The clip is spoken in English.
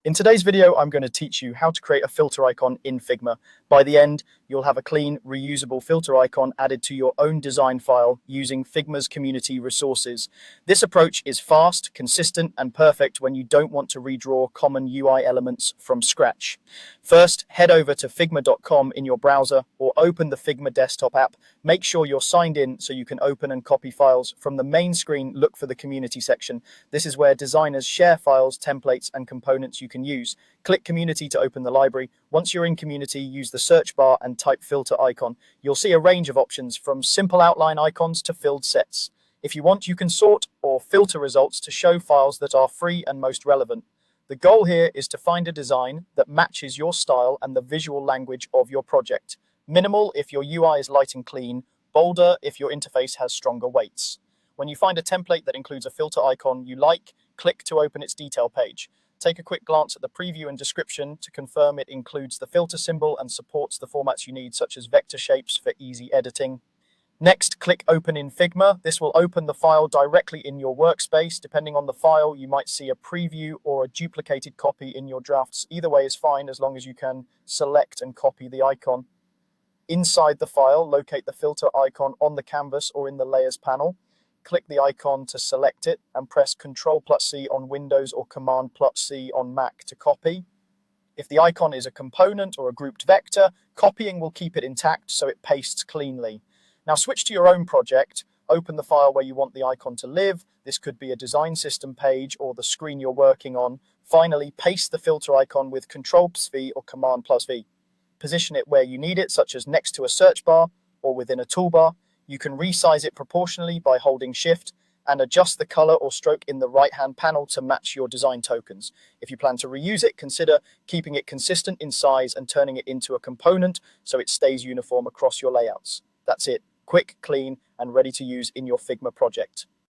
In today's video, I'm going to teach you how to create a filter icon in Figma. By the end, you'll have a clean, reusable filter icon added to your own design file using Figma's community resources. This approach is fast, consistent, and perfect when you don't want to redraw common UI elements from scratch. First, head over to figma.com in your browser or open the Figma desktop app. Make sure you're signed in so you can open and copy files. From the main screen, look for the community section. This is where designers share files, templates, and components you can use. Click Community to open the library. Once you're in Community, use the search bar and type Filter icon. You'll see a range of options from simple outline icons to filled sets. If you want, you can sort or filter results to show files that are free and most relevant. The goal here is to find a design that matches your style and the visual language of your project. Minimal if your UI is light and clean, bolder if your interface has stronger weights. When you find a template that includes a filter icon you like, click to open its detail page. Take a quick glance at the preview and description to confirm it includes the filter symbol and supports the formats you need, such as vector shapes for easy editing. Next, click Open in Figma. This will open the file directly in your workspace. Depending on the file, you might see a preview or a duplicated copy in your drafts. Either way is fine as long as you can select and copy the icon. Inside the file, locate the filter icon on the canvas or in the Layers panel. Click the icon to select it and press Ctrl+C on Windows or Command+C on Mac to copy. If the icon is a component or a grouped vector, copying will keep it intact so it pastes cleanly. Now switch to your own project, open the file where you want the icon to live. This could be a design system page or the screen you're working on. Finally, paste the filter icon with Ctrl+V or Command+V. Position it where you need it, such as next to a search bar or within a toolbar. You can resize it proportionally by holding Shift and adjust the color or stroke in the right-hand panel to match your design tokens. If you plan to reuse it, consider keeping it consistent in size and turning it into a component so it stays uniform across your layouts. That's it. Quick, clean, and ready to use in your Figma project.